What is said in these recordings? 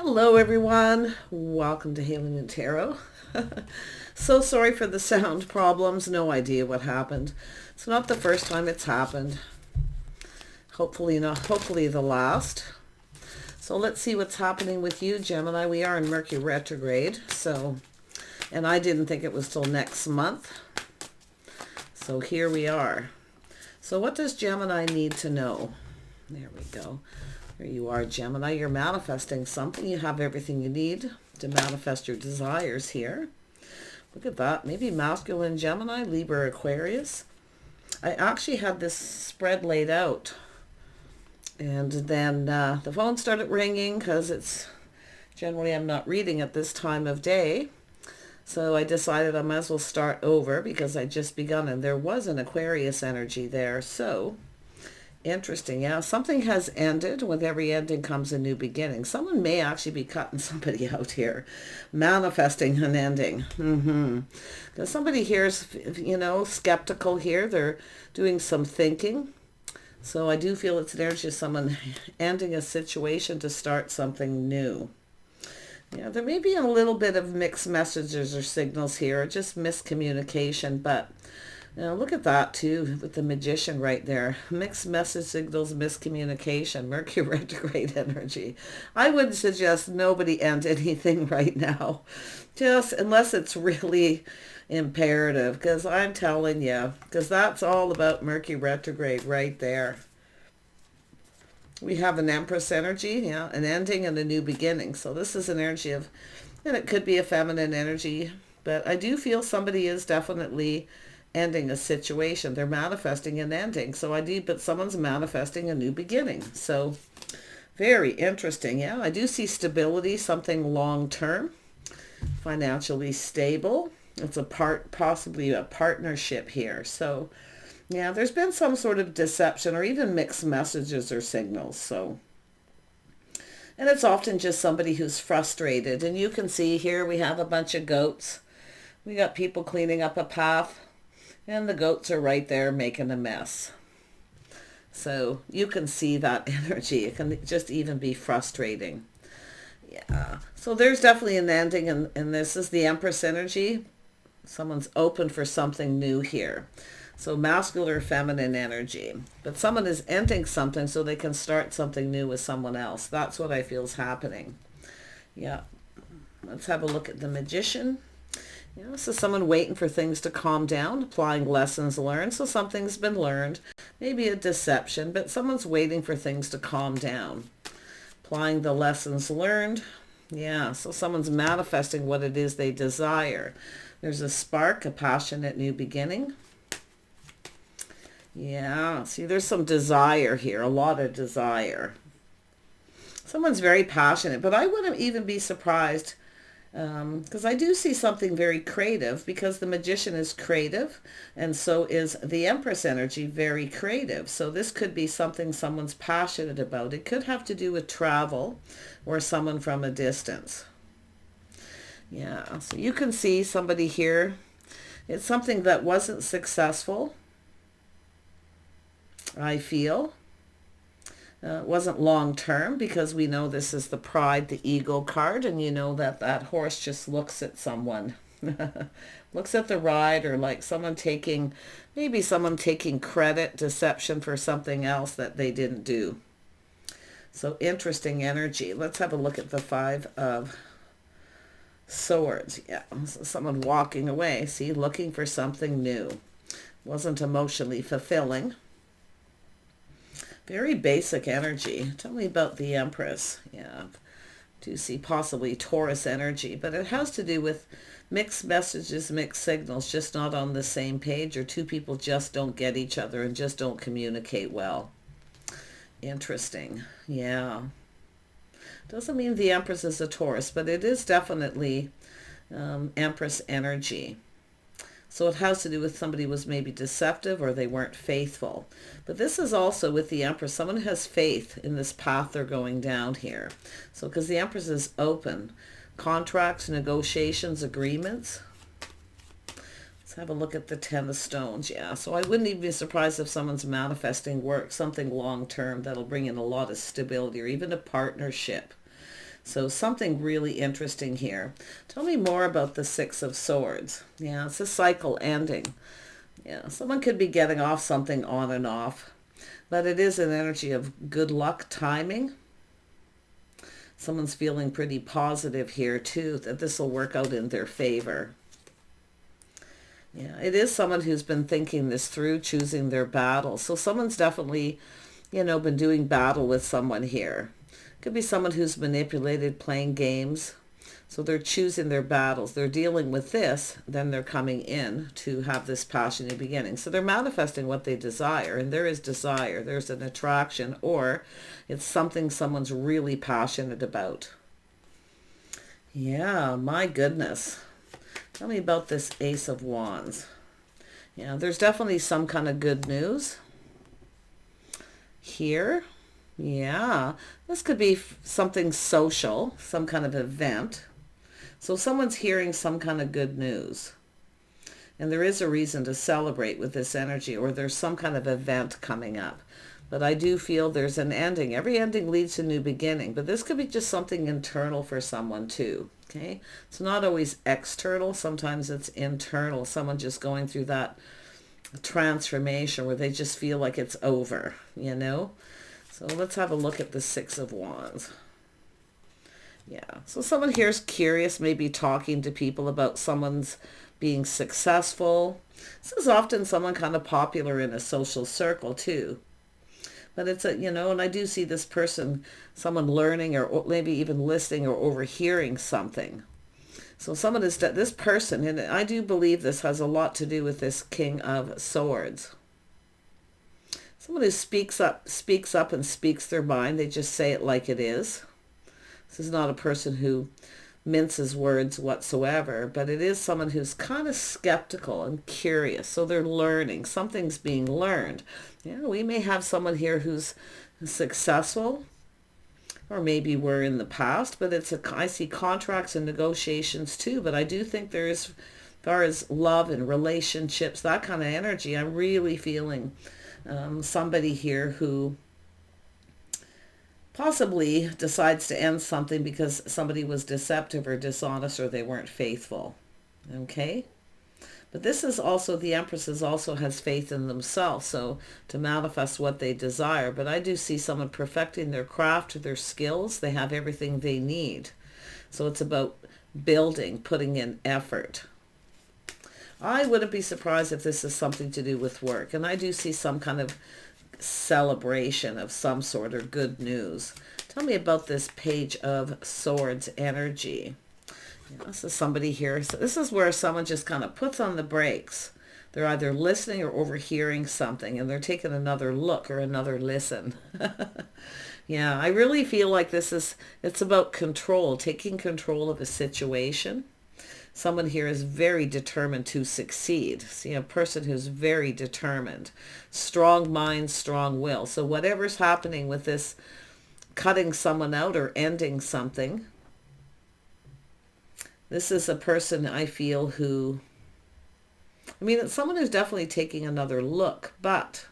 Hello everyone, welcome to Hailing and Tarot. So sorry for the sound problems, no idea what happened. It's not the first time it's happened. Hopefully the last. So let's see what's happening with you, Gemini. We are in Mercury retrograde, and I didn't think it was till next month. So here we are. So what does Gemini need to know? There we go. There you are, Gemini. You're manifesting something. You have everything you need to manifest your desires here. Look at that. Maybe masculine Gemini, Libra, Aquarius. I actually had this spread laid out. And then the phone started ringing because I'm not reading at this time of day. So I decided I might as well start over because I just begun and there was an Aquarius energy there. So interesting. Yeah, something has ended. With every ending comes a new beginning. Someone may actually be cutting somebody out here, manifesting an ending. Because somebody here is, skeptical here. They're doing some thinking. So I do feel it's an energy of someone ending a situation to start something new. Yeah, there may be a little bit of mixed messages or signals here, just miscommunication, but look at that too, with the Magician right there. Mixed message signals, miscommunication, Mercury retrograde energy. I would suggest nobody end anything right now, just unless it's really imperative, because I'm telling you, because that's all about Mercury retrograde right there. We have an Empress energy, yeah, an ending and a new beginning. So this is an energy of, and it could be a feminine energy, but I do feel somebody is definitely ending a situation. They're manifesting an ending. But someone's manifesting a new beginning. So very interesting. Yeah, I do see stability, something long-term, financially stable. It's possibly a partnership here. So yeah, there's been some sort of deception or even mixed messages or signals. And it's often just somebody who's frustrated. And you can see here we have a bunch of goats. We got people cleaning up a path. And the goats are right there making a mess. So you can see that energy. It can just even be frustrating. Yeah. So there's definitely an ending. And this is the Empress energy. Someone's open for something new here. So masculine or feminine energy. But someone is ending something so they can start something new with someone else. That's what I feel is happening. Yeah. Let's have a look at the Magician. Yeah, so someone waiting for things to calm down, applying lessons learned. So something's been learned, maybe a deception, but someone's waiting for things to calm down. Applying the lessons learned. Yeah, so someone's manifesting what it is they desire. There's a spark, a passionate new beginning. Yeah, see, there's some desire here, a lot of desire. Someone's very passionate, but I wouldn't even be surprised because I do see something very creative, because the Magician is creative and so is the Empress energy, very creative. So this could be something someone's passionate about. It could have to do with travel or someone from a distance. Yeah, so you can see somebody here. It's something that wasn't successful, I feel. It wasn't long term, because we know this is the Pride, the Ego card, and you know that horse just looks at someone. Looks at the ride, or like maybe someone taking credit, deception for something else that they didn't do. So interesting energy. Let's have a look at the Five of Swords. Yeah, so someone walking away, see, looking for something new. Wasn't emotionally fulfilling. Very basic energy. Tell me about the Empress. Yeah, do see possibly Taurus energy, but it has to do with mixed messages, mixed signals, just not on the same page, or two people just don't get each other and just don't communicate well. Interesting. Yeah. Doesn't mean the Empress is a Taurus, but it is definitely Empress energy. So it has to do with somebody was maybe deceptive or they weren't faithful. But this is also with the Empress. Someone has faith in this path they're going down here. So because the Empress is open. Contracts, negotiations, agreements. Let's have a look at the Ten of Stones. Yeah, so I wouldn't even be surprised if someone's manifesting work, something long-term that'll bring in a lot of stability, or even a partnership. So something really interesting here. Tell me more about the Six of Swords. Yeah, it's a cycle ending. Yeah, someone could be getting off something on and off, but it is an energy of good luck timing. Someone's feeling pretty positive here too, that this will work out in their favor. Yeah, it is someone who's been thinking this through, choosing their battle. So someone's definitely, been doing battle with someone here. Could be someone who's manipulated, playing games. So they're choosing their battles. They're dealing with this, then they're coming in to have this passionate beginning. So they're manifesting what they desire, and there is desire. There's an attraction, or it's something someone's really passionate about. Yeah, my goodness. Tell me about this Ace of Wands. Yeah, there's definitely some kind of good news here. Yeah, this could be something social, some kind of event. So someone's hearing some kind of good news. And there is a reason to celebrate with this energy, or there's some kind of event coming up. But I do feel there's an ending. Every ending leads to a new beginning. But this could be just something internal for someone too. Okay? It's not always external. Sometimes it's internal. Someone just going through that transformation where they just feel like it's over, So let's have a look at the Six of Wands. Yeah, so someone here is curious, maybe talking to people about someone's being successful. This is often someone kind of popular in a social circle too. But it's and I do see this person, someone learning or maybe even listening or overhearing something. So someone is, this person, and I do believe this has a lot to do with this King of Swords. Someone who speaks up and speaks their mind. They just say it like it is. This is not a person who minces words whatsoever, but it is someone who's kind of skeptical and curious. So they're learning. Something's being learned. Yeah, we may have someone here who's successful, or maybe we're in the past, but I see contracts and negotiations too. But I do think there is, as far as love and relationships, that kind of energy, I'm really feeling somebody here who possibly decides to end something because somebody was deceptive or dishonest, or they weren't faithful. Okay? But this is also, the Empress also has faith in themselves, so to manifest what they desire. But I do see someone perfecting their craft, their skills. They have everything they need. So it's about building, putting in effort. I wouldn't be surprised if this is something to do with work. And I do see some kind of celebration of some sort, or good news. Tell me about this Page of Swords energy. This is somebody here. So this is where someone just kind of puts on the brakes. They're either listening or overhearing something, and they're taking another look or another listen. Yeah, I really feel like it's about control, taking control of a situation. Someone here is very determined to succeed. See, a person who's very determined. Strong mind, strong will. So whatever's happening with this cutting someone out or ending something, this is a person I feel who, it's someone who's definitely taking another look, but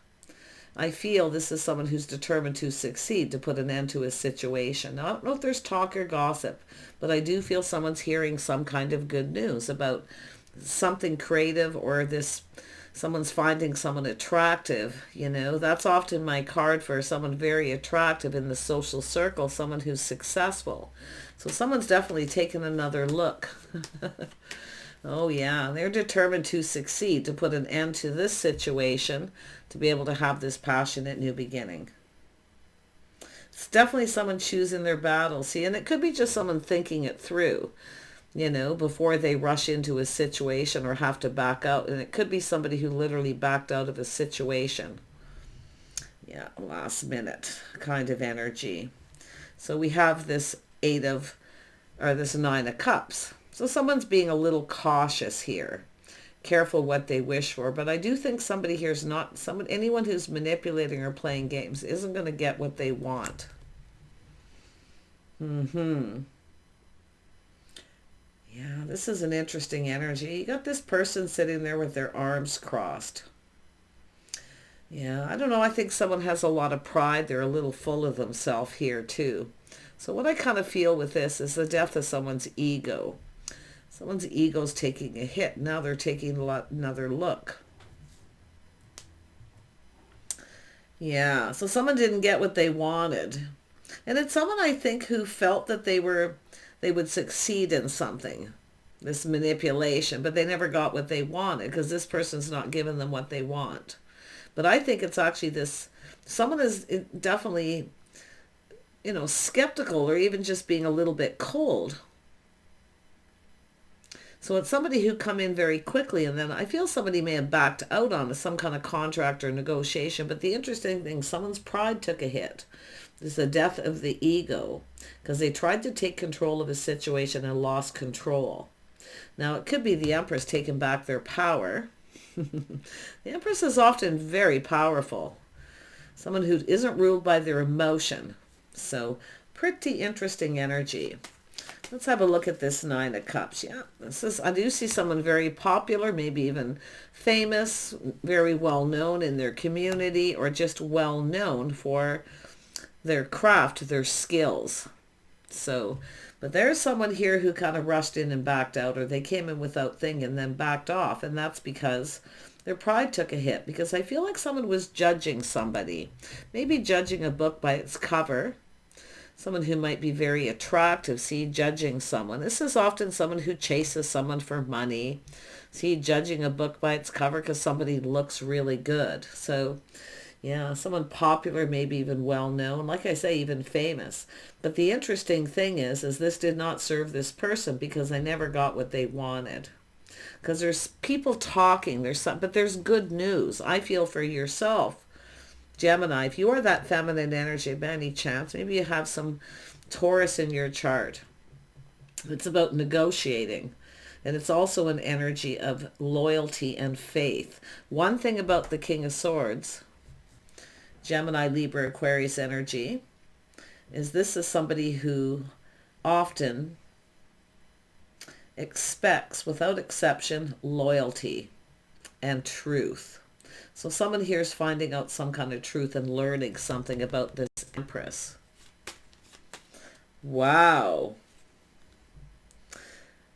I feel this is someone who's determined to succeed, to put an end to a situation. Now, I don't know if there's talk or gossip, but I do feel someone's hearing some kind of good news about something creative, or someone's finding someone attractive. That's often my card for someone very attractive in the social circle, someone who's successful. So someone's definitely taken another look. Oh yeah, they're determined to succeed, to put an end to this situation, to be able to have this passionate new beginning. It's definitely someone choosing their battle. See, and it could be just someone thinking it through, before they rush into a situation or have to back out. And it could be somebody who literally backed out of a situation. Yeah, last minute kind of energy. So we have this this Nine of Cups. So someone's being a little cautious here. Careful what they wish for. But I do think somebody here is not, anyone who's manipulating or playing games isn't going to get what they want. Yeah, this is an interesting energy. You got this person sitting there with their arms crossed. Yeah, I don't know. I think someone has a lot of pride. They're a little full of themselves here too. So what I kind of feel with this is the death of someone's ego. Someone's ego's taking a hit. Now they're taking another look. Yeah, so someone didn't get what they wanted. And it's someone, I think, who felt that they would succeed in something, this manipulation, but they never got what they wanted because this person's not giving them what they want. But I think it's actually this, someone is definitely, skeptical or even just being a little bit cold. So it's somebody who come in very quickly, and then I feel somebody may have backed out on some kind of contract or negotiation. But the interesting thing, someone's pride took a hit. This is the death of the ego because they tried to take control of a situation and lost control. Now, it could be the Empress taking back their power. The Empress is often very powerful. Someone who isn't ruled by their emotion. So, pretty interesting energy. Let's have a look at this Nine of Cups. Yeah, I do see someone very popular, maybe even famous, very well known in their community, or just well known for their craft, their skills. So, but there's someone here who kind of rushed in and backed out, or they came in without thinking and then backed off, and that's because their pride took a hit. Because I feel like someone was judging somebody, maybe judging a book by its cover. Someone who might be very attractive, judging someone. This is often someone who chases someone for money. Judging a book by its cover because somebody looks really good. So, yeah, someone popular, maybe even well-known. Like I say, even famous. But the interesting thing is this did not serve this person because they never got what they wanted. Because there's people talking, but there's good news. I feel for yourself, Gemini, if you are that feminine energy by any chance, maybe you have some Taurus in your chart. It's about negotiating. And it's also an energy of loyalty and faith. One thing about the King of Swords, Gemini, Libra, Aquarius energy, is this is somebody who often expects, without exception, loyalty and truth. So someone here is finding out some kind of truth and learning something about this Empress. Wow.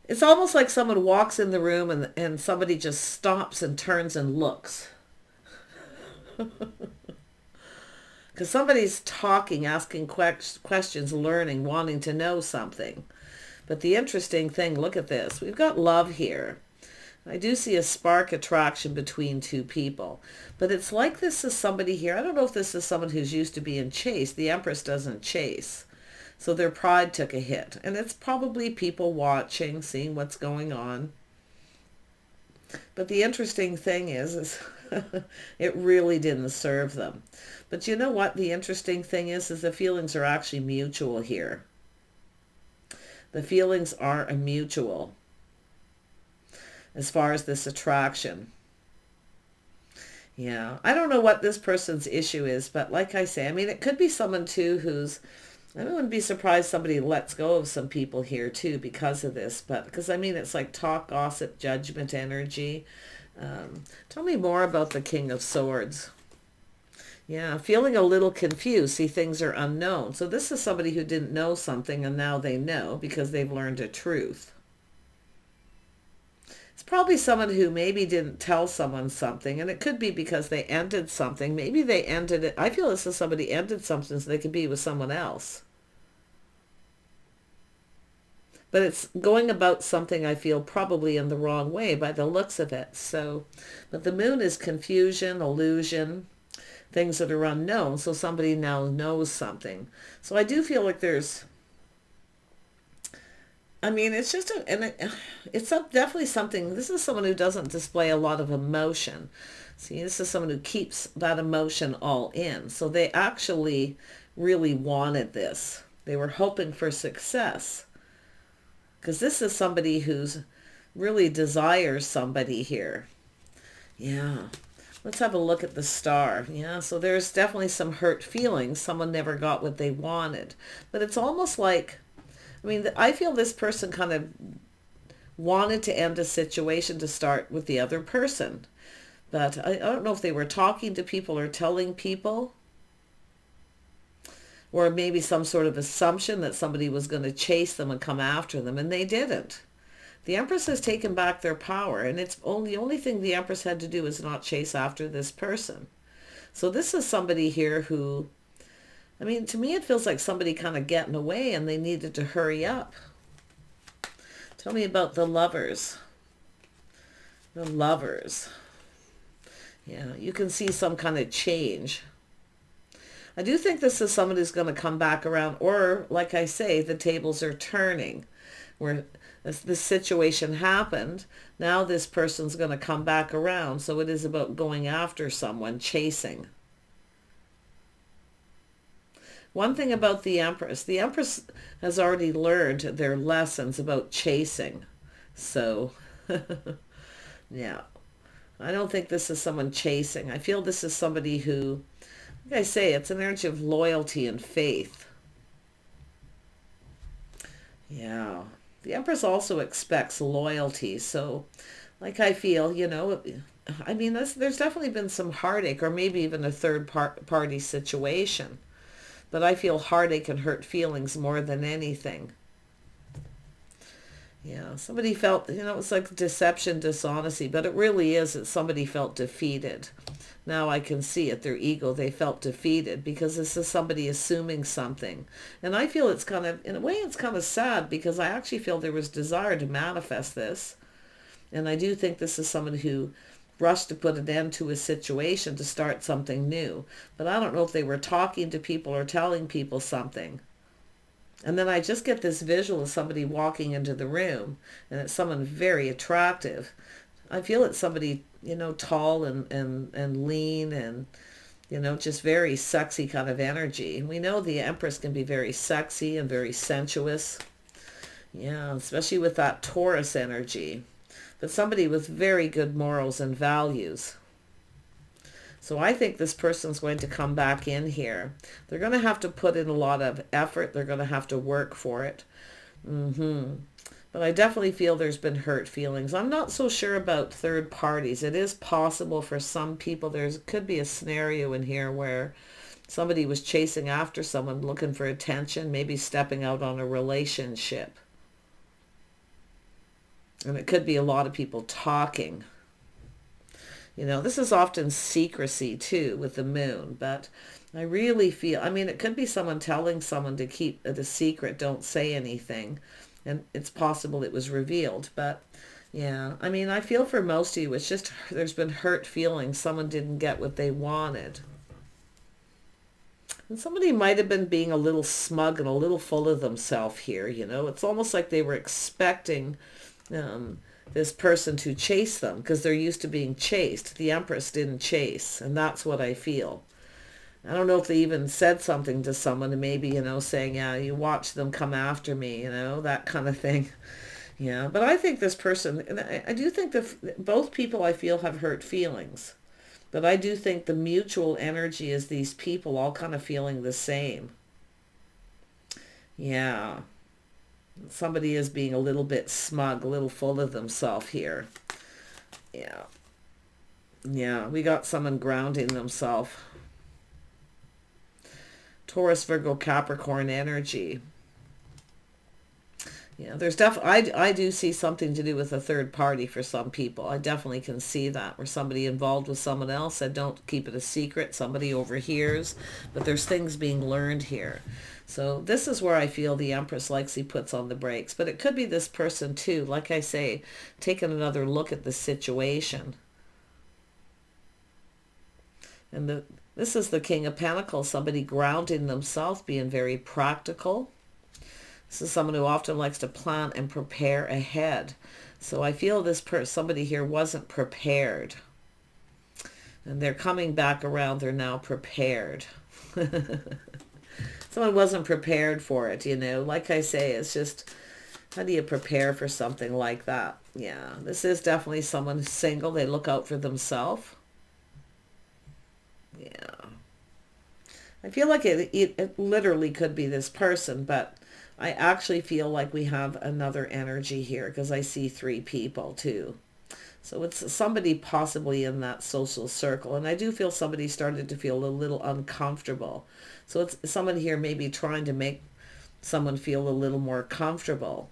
It's almost like someone walks in the room and somebody just stops and turns and looks. Because somebody's talking, asking questions, learning, wanting to know something. But the interesting thing, look at this. We've got love here. I do see a spark attraction between two people. But it's like this is somebody here. I don't know if this is someone who's used to being chased. The Empress doesn't chase. So their pride took a hit. And it's probably people watching, seeing what's going on. But the interesting thing is it really didn't serve them. But you know what? The interesting thing is the feelings are actually mutual here. The feelings are mutual as far as this attraction. Yeah, I don't know what this person's issue is, but like I say, I mean, it could be someone too who's, I wouldn't be surprised somebody lets go of some people here too because of this, but because I mean, it's like talk, gossip, judgment energy. Tell me more about the King of Swords. Yeah, feeling a little confused. See, things are unknown. So this is somebody who didn't know something and now they know because they've learned a truth. It's probably someone who maybe didn't tell someone something, and it could be because they ended something. Maybe they ended it. I feel this is somebody ended something so they could be with someone else. But it's going about something, I feel, probably in the wrong way by the looks of it. So, but the moon is confusion, illusion, things that are unknown. So somebody now knows something. So I do feel like there's, I mean, it's just, it's definitely something, this is someone who doesn't display a lot of emotion. See, this is someone who keeps that emotion all in. So they actually really wanted this. They were hoping for success. Because this is somebody who's really desires somebody here. Yeah. Let's have a look at the star. Yeah, so there's definitely some hurt feelings. Someone never got what they wanted. But it's almost like, I mean, I feel this person kind of wanted to end a situation to start with the other person. But I don't know if they were talking to people or telling people. or maybe some sort of assumption that somebody was going to chase them and come after them, and they didn't. The Empress has taken back their power, and the only thing the Empress had to do is not chase after this person. So this is somebody here who, I mean, to me it feels like somebody kind of getting away and they needed to hurry up. Tell me about the Lovers. The Lovers. Yeah, you can see some kind of change. I do think this is somebody who's going to come back around, or like I say, the tables are turning, where this situation happened. Now this person's going to come back around. So it is about going after someone, chasing. One thing about the Empress has already learned their lessons about chasing. So, yeah, I don't think this is someone chasing. I feel this is somebody who, like I say, it's an energy of loyalty and faith. Yeah. The Empress also expects loyalty. So, like I feel, you know, I mean, there's definitely been some heartache, or maybe even a third party situation. But I feel heartache and hurt feelings more than anything. Yeah, somebody felt, you know, it's like deception, dishonesty, but it really is that somebody felt defeated. Now I can see it, their ego, they felt defeated because this is somebody assuming something. And I feel it's kind of, in a way, it's kind of sad because I actually feel there was desire to manifest this. And I do think this is someone who rushed to put an end to a situation to start something new. But I don't know if they were talking to people or telling people something. And then I just get this visual of somebody walking into the room, and it's someone very attractive. I feel it's somebody, you know, tall and lean and, you know, just very sexy kind of energy. We know the Empress can be very sexy and very sensuous. Yeah, especially with that Taurus energy. But somebody with very good morals and values. So I think this person's going to come back in here. They're going to have to put in a lot of effort. They're going to have to work for it. But I definitely feel there's been hurt feelings. I'm not so sure about third parties. It is possible for some people. There could be a scenario in here where somebody was chasing after someone, looking for attention, maybe stepping out on a relationship. And it could be a lot of people talking. You know, this is often secrecy too with the moon, but I really feel, I mean, it could be someone telling someone to keep it a secret, don't say anything. And it's possible it was revealed, but yeah, I mean, I feel for most of you, it's just, there's been hurt feelings. Someone didn't get what they wanted. And somebody might have been being a little smug and a little full of themselves here, you know. It's almost like they were expecting this person to chase them because they're used to being chased. The Empress didn't chase, and that's what I feel. I don't know if they even said something to someone and maybe, you know, saying, yeah, you watch them come after me, you know, that kind of thing. Yeah, but I think this person, and I do think that both people I feel have hurt feelings, but I do think the mutual energy is these people all kind of feeling the same. Yeah. Somebody is being a little bit smug, a little full of themselves here. Yeah. Yeah, we got someone grounding themselves. Taurus, Virgo, Capricorn energy. Yeah, there's definitely, I do see something to do with a third party for some people. I definitely can see that, where somebody involved with someone else said, don't keep it a secret. Somebody overhears, but there's things being learned here. So this is where I feel the Empress likes he puts on the brakes. But it could be this person too, like I say, taking another look at the situation. And this is the King of Pentacles, somebody grounding themselves, being very practical. This is someone who often likes to plan and prepare ahead. So I feel this somebody here wasn't prepared. And they're coming back around, they're now prepared. Someone wasn't prepared for it, you know. Like I say, it's just, how do you prepare for something like that? Yeah, this is definitely someone who's single. They look out for themselves. Yeah. I feel like it literally could be this person, but I actually feel like we have another energy here because I see three people too. So it's somebody possibly in that social circle. And I do feel somebody started to feel a little uncomfortable. So it's someone here maybe trying to make someone feel a little more comfortable.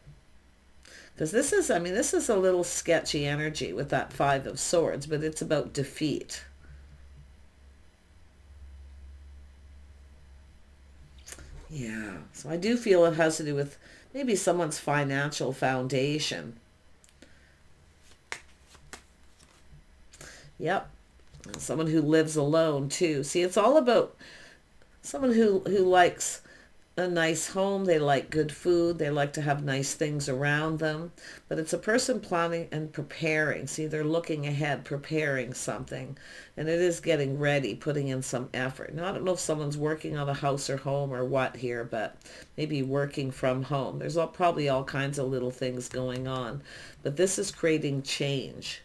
Because this is, I mean, this is a little sketchy energy with that Five of Swords, but it's about defeat. Yeah, so I do feel it has to do with maybe someone's financial foundation. Yep, someone who lives alone too. See, it's all about someone who likes a nice home. They like good food. They like to have nice things around them. But it's a person planning and preparing. See, they're looking ahead, preparing something. And it is getting ready, putting in some effort. Now, I don't know if someone's working on a house or home or what here, but maybe working from home. There's probably all kinds of little things going on. But this is creating change.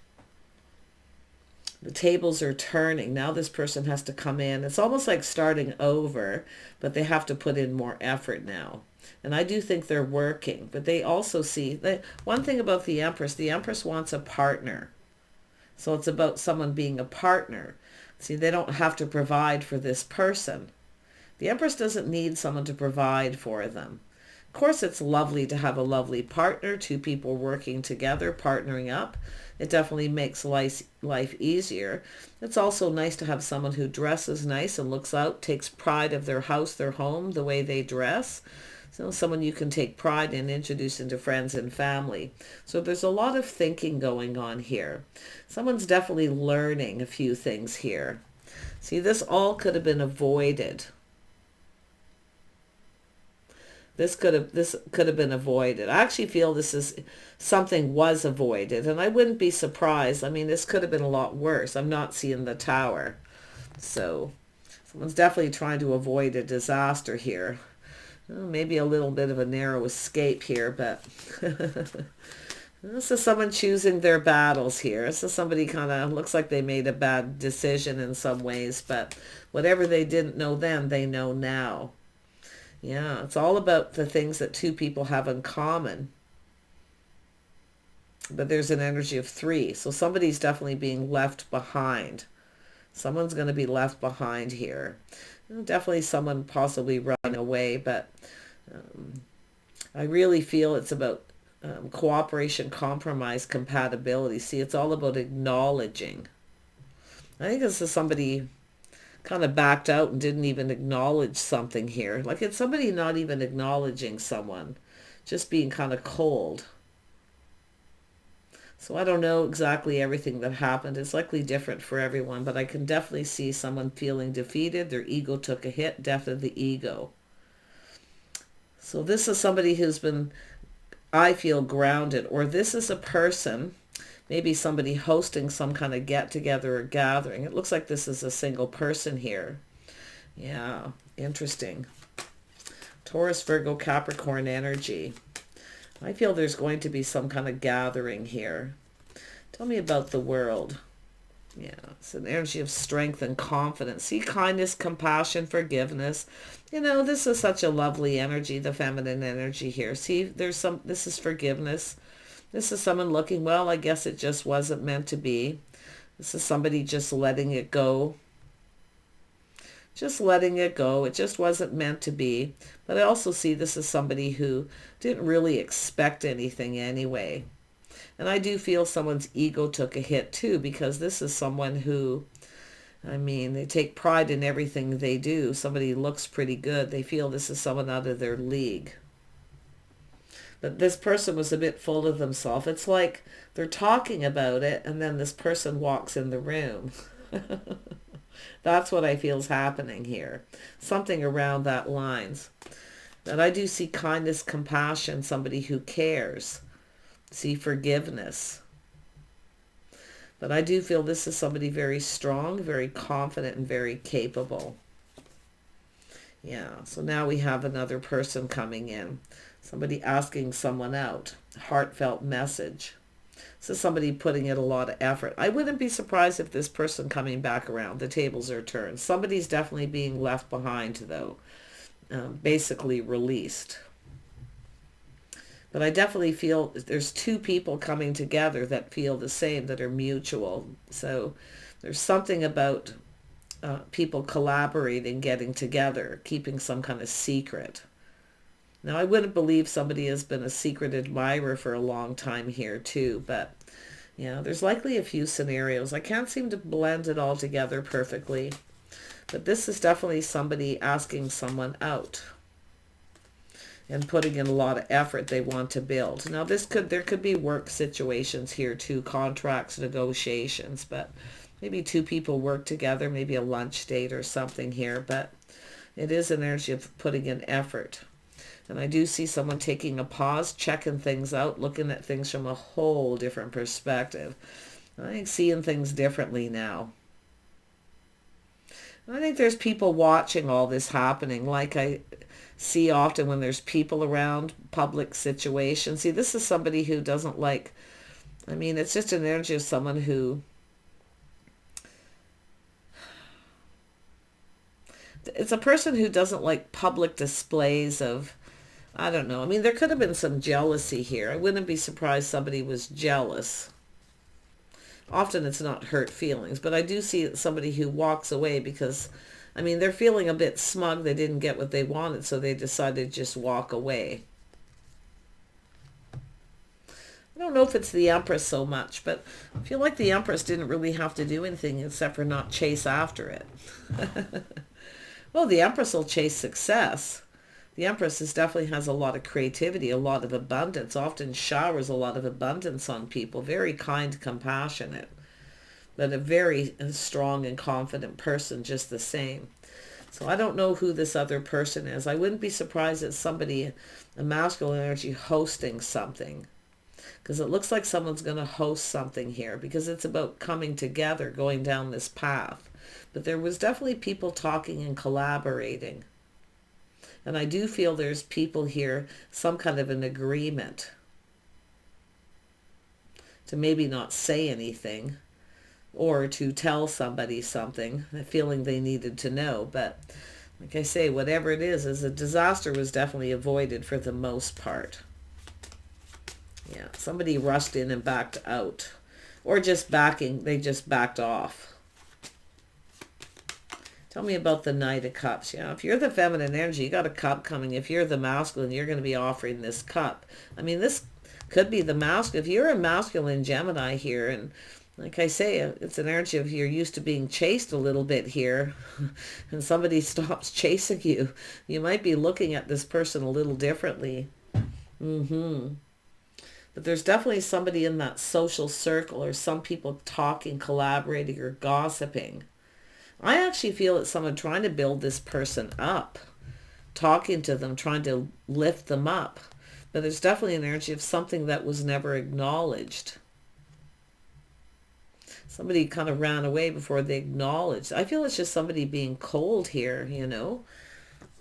The tables are turning. Now this person has to come in. It's almost like starting over, but they have to put in more effort now. And I do think they're working, but they also see that one thing about the Empress wants a partner. So it's about someone being a partner. See, they don't have to provide for this person. The Empress doesn't need someone to provide for them. Of course, it's lovely to have a lovely partner, two people working together, partnering up. It definitely makes life easier. It's also nice to have someone who dresses nice and looks out, takes pride of their house, their home, the way they dress. So someone you can take pride in, introduce into friends and family. So there's a lot of thinking going on here. Someone's definitely learning a few things here. See, this all could have been avoided. This could have been avoided. I actually feel something was avoided, and I wouldn't be surprised. I mean, this could have been a lot worse. I'm not seeing the Tower. So someone's definitely trying to avoid a disaster here. Well, maybe a little bit of a narrow escape here, but this is someone choosing their battles here. This is somebody kind of looks like they made a bad decision in some ways, but whatever they didn't know then, they know now. Yeah, it's all about the things that two people have in common. But there's an energy of 3. So somebody's definitely being left behind. Someone's going to be left behind here. Definitely someone possibly running away, but I really feel it's about cooperation, compromise, compatibility. See, it's all about acknowledging. I think this is somebody kind of backed out and didn't even acknowledge something here. Like it's somebody not even acknowledging someone, just being kind of cold. So I don't know exactly everything that happened. It's likely different for everyone, but I can definitely see someone feeling defeated. Their ego took a hit, death of the ego. So this is somebody who's been, I feel, grounded, or this is a person, maybe somebody hosting some kind of get-together or gathering. It looks like this is a single person here. Yeah, interesting. Taurus, Virgo, Capricorn energy. I feel there's going to be some kind of gathering here. Tell me about the world. Yeah, it's an energy of strength and confidence. See, kindness, compassion, forgiveness. You know, this is such a lovely energy, the feminine energy here. See, this is forgiveness. This is someone looking, well, I guess it just wasn't meant to be. This is somebody just letting it go. Just letting it go. It just wasn't meant to be. But I also see this as somebody who didn't really expect anything anyway. And I do feel someone's ego took a hit too, because this is someone who, I mean, they take pride in everything they do. Somebody looks pretty good. They feel this is someone out of their league. But this person was a bit full of themselves. It's like they're talking about it and then this person walks in the room. That's what I feel is happening here. Something around that lines. But I do see kindness, compassion, somebody who cares. See forgiveness. But I do feel this is somebody very strong, very confident, and very capable. Yeah, so now we have another person coming in. Somebody asking someone out. Heartfelt message. This is somebody putting in a lot of effort. I wouldn't be surprised if this person coming back around. The tables are turned. Somebody's definitely being left behind, though. Basically released. But I definitely feel there's two people coming together that feel the same, that are mutual. So there's something about people collaborating, getting together, keeping some kind of secret. Now, I wouldn't believe somebody has been a secret admirer for a long time here too, but yeah, there's likely a few scenarios. I can't seem to blend it all together perfectly, but this is definitely somebody asking someone out and putting in a lot of effort they want to build. Now, there could be work situations here too, contracts, negotiations, but maybe two people work together, maybe a lunch date or something here, but it is an energy of putting in effort. And I do see someone taking a pause, checking things out, looking at things from a whole different perspective. I think seeing things differently now. I think there's people watching all this happening, like I see often when there's people around, public situations. See, this is somebody who doesn't like, I mean, it's just an energy of someone who, it's a person who doesn't like public displays of, I don't know. I mean, there could have been some jealousy here. I wouldn't be surprised somebody was jealous. Often it's not hurt feelings, but I do see somebody who walks away because, I mean, they're feeling a bit smug. They didn't get what they wanted, so they decided to just walk away. I don't know if it's the Empress so much, but I feel like the Empress didn't really have to do anything except for not chase after it. Well, the Empress will chase success. The Empress definitely has a lot of creativity, a lot of abundance, often showers a lot of abundance on people. Very kind, compassionate, but a very strong and confident person just the same. So I don't know who this other person is. I wouldn't be surprised if somebody, a masculine energy, hosting something. Because it looks like someone's going to host something here, because it's about coming together, going down this path. But there was definitely people talking and collaborating. And I do feel there's people here, some kind of an agreement to maybe not say anything or to tell somebody something, a feeling they needed to know. But like I say, whatever it is a disaster was definitely avoided for the most part. Yeah, somebody rushed in and backed out. Or just backing, they just backed off. Tell me about the Knight of Cups. Yeah, if you're the feminine energy, you got a cup coming. If you're the masculine, you're going to be offering this cup. I mean, this could be the masculine. If you're a masculine Gemini here, and like I say, it's an energy of you're used to being chased a little bit here, and somebody stops chasing you, you might be looking at this person a little differently. But there's definitely somebody in that social circle, or some people talking, collaborating, or gossiping. I actually feel it's someone trying to build this person up, talking to them, trying to lift them up. But there's definitely an energy of something that was never acknowledged. Somebody kind of ran away before they acknowledged. I feel it's just somebody being cold here, you know.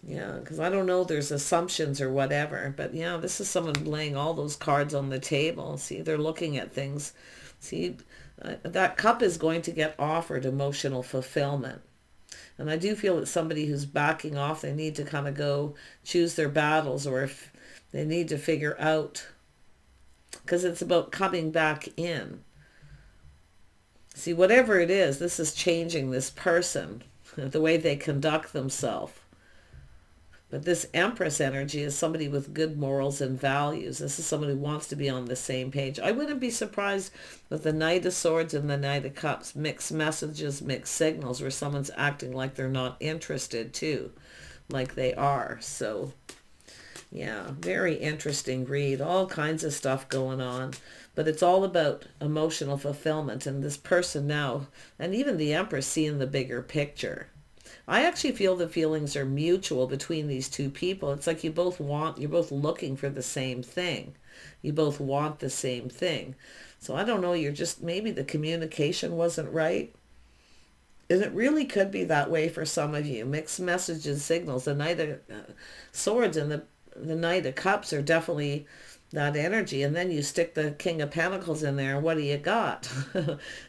Yeah, because I don't know, there's assumptions or whatever. But yeah, this is someone laying all those cards on the table. See, they're looking at things. See, that cup is going to get offered emotional fulfillment. And I do feel it's somebody who's backing off. They need to kind of go choose their battles, or if they need to figure out, because it's about coming back in. See, whatever it is, this is changing this person, the way they conduct themselves. But this Empress energy is somebody with good morals and values. This is someone who wants to be on the same page. I wouldn't be surprised with the Knight of Swords and the Knight of Cups. Mixed messages, mixed signals, where someone's acting like they're not interested too, like they are. So, yeah, very interesting read. All kinds of stuff going on. But it's all about emotional fulfillment. And this person now, and even the Empress, seeing the bigger picture. I actually feel the feelings are mutual between these two people. It's like you're both looking for the same thing. You both want the same thing. So I don't know, you're just, maybe the communication wasn't right. And it really could be that way for some of you. Mixed messages, signals. The Knight of Swords and the Knight of Cups are definitely that energy. And then you stick the King of Pentacles in there, and what do you got?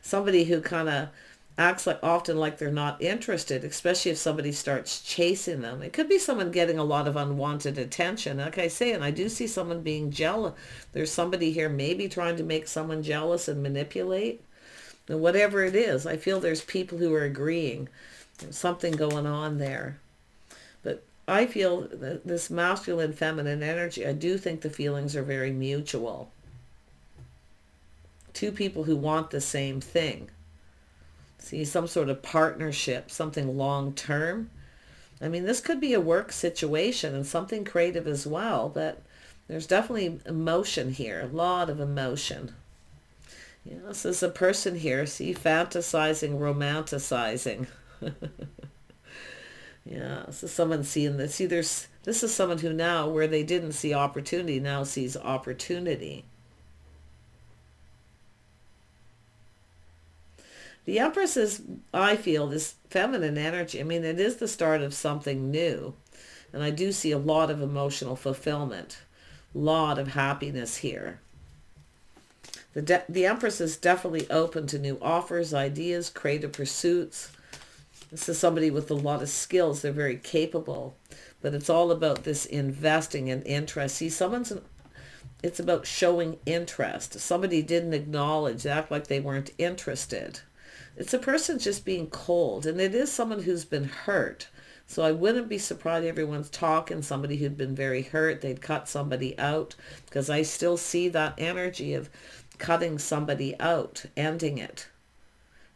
Somebody who kind of acts like often like they're not interested, especially if somebody starts chasing them. It could be someone getting a lot of unwanted attention. Like I say, and I do see someone being jealous. There's somebody here maybe trying to make someone jealous and manipulate. And whatever it is, I feel there's people who are agreeing. There's something going on there. But I feel that this masculine, feminine energy, I do think the feelings are very mutual. Two people who want the same thing. See, some sort of partnership, something long-term. I mean, this could be a work situation and something creative as well, but there's definitely emotion here, a lot of emotion. You know, this is a person here, see, fantasizing, romanticizing. Yeah, this is someone seeing this. See, this is someone who now, where they didn't see opportunity, now sees opportunity. The Empress is, I feel, this feminine energy. I mean, it is the start of something new. And I do see a lot of emotional fulfillment. A lot of happiness here. The Empress is definitely open to new offers, ideas, creative pursuits. This is somebody with a lot of skills. They're very capable. But it's all about this investing and interest. See, it's about showing interest. Somebody didn't acknowledge, act like they weren't interested. It's a person just being cold, and it is someone who's been hurt. So I wouldn't be surprised everyone's talking somebody who'd been very hurt. They'd cut somebody out, because I still see that energy of cutting somebody out, ending it,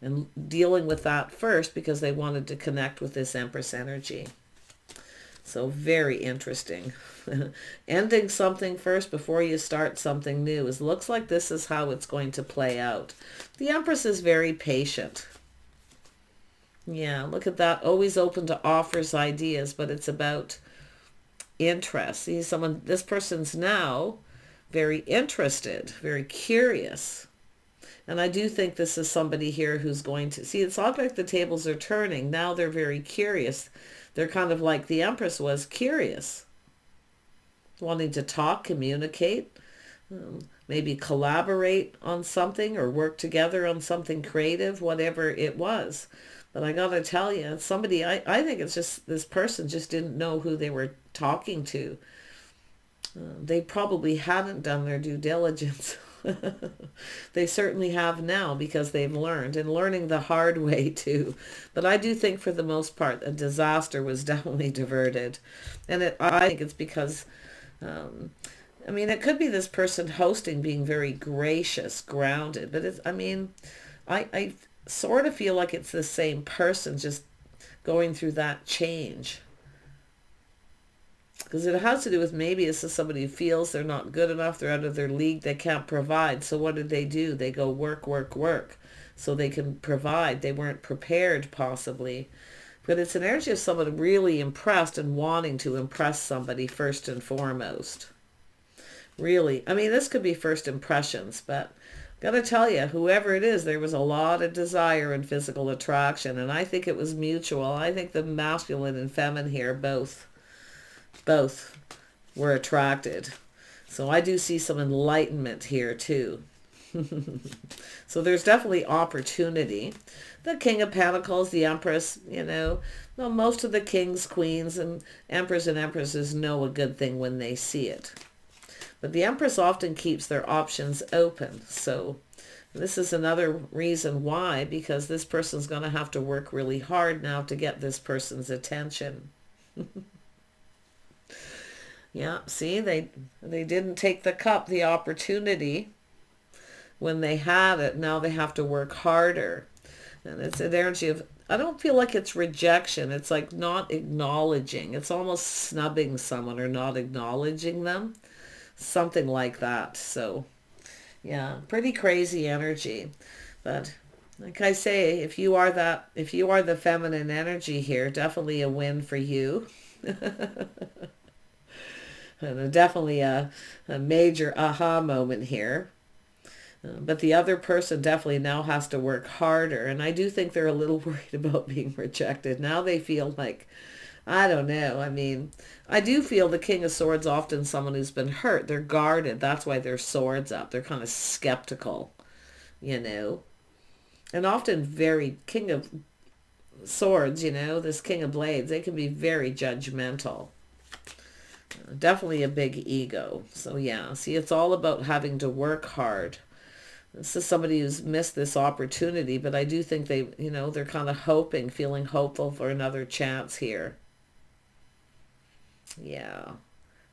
and dealing with that first because they wanted to connect with this Empress energy. So very interesting. Ending something first before you start something new. It looks like this is how it's going to play out. The Empress is very patient. Yeah, look at that. Always open to offers, ideas, but it's about interest. See, this person's now very interested, very curious. And I do think this is somebody here who's going to... See, it's not like the tables are turning. Now they're very curious. They're kind of like the Empress was, curious. Wanting to talk, communicate, maybe collaborate on something or work together on something creative, whatever it was. But I gotta tell you, somebody, I think it's just this person just didn't know who they were talking to. They probably hadn't done their due diligence. They certainly have now, because they've learned, and learning the hard way too. But I do think for the most part a disaster was definitely diverted. And I think it's because, I mean, it could be this person hosting being very gracious, grounded, but I sort of feel like it's the same person just going through that change. Because it has to do with, maybe this is somebody who feels they're not good enough, they're out of their league, they can't provide. So what do? They go work, work, work, so they can provide. They weren't prepared, possibly. But it's an energy of someone really impressed and wanting to impress somebody first and foremost. Really. I mean, this could be first impressions, but gotta tell you, whoever it is, there was a lot of desire and physical attraction, and I think it was mutual. I think the masculine and feminine here both were attracted. So I do see some enlightenment here too. So there's definitely opportunity. The King of Pentacles, the Empress, well, most of the kings, queens, and emperors and empresses know a good thing when they see it. But the Empress often keeps their options open. So this is another reason why, because this person's going to have to work really hard now to get this person's attention. Yeah, see, they didn't take the cup, the opportunity, when they had it. Now they have to work harder. And it's an energy of, I don't feel like it's rejection. It's like not acknowledging. It's almost snubbing someone or not acknowledging them. Something like that. So, yeah, pretty crazy energy. But like I say, if you are the feminine energy here, definitely a win for you. And definitely a major aha moment here. But the other person definitely now has to work harder. And I do think they're a little worried about being rejected. Now they feel like, I don't know. I mean, I do feel the King of Swords often someone who's been hurt. They're guarded. That's why their swords up. They're kind of skeptical, And often very King of Swords, you know, this King of Blades, they can be very judgmental. Definitely a big ego. So yeah, see, it's all about having to work hard. This is somebody who's missed this opportunity, but I do think they, you know, they're kind of hoping, feeling hopeful for another chance here. Yeah.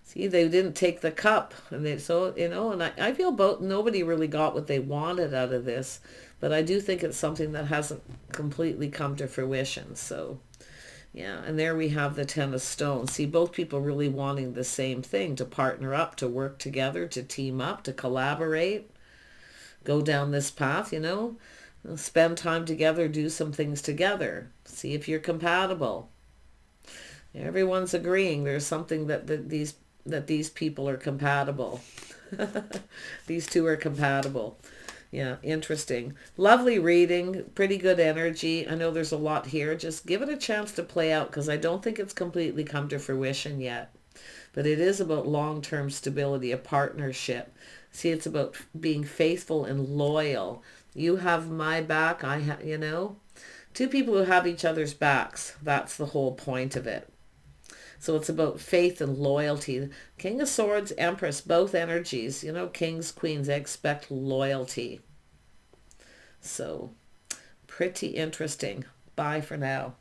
See, they didn't take the cup. And they, so, you know, and I feel both, nobody really got what they wanted out of this, but I do think it's something that hasn't completely come to fruition. So, yeah, and there we have the Ten of Stones. See, both people really wanting the same thing, to partner up, to work together, to team up, to collaborate, go down this path, you know, spend time together, do some things together, see if you're compatible. Everyone's agreeing there's something that these people are compatible. These two are compatible. Yeah, interesting. Lovely reading, pretty good energy. I know there's a lot here. Just give it a chance to play out, because I don't think it's completely come to fruition yet. But it is about long-term stability, a partnership. See, it's about being faithful and loyal. You have my back, I have, you know. Two people who have each other's backs. That's the whole point of it. So it's about faith and loyalty. King of Swords, Empress, both energies. You know, kings, queens, they expect loyalty. So, pretty interesting. Bye for now.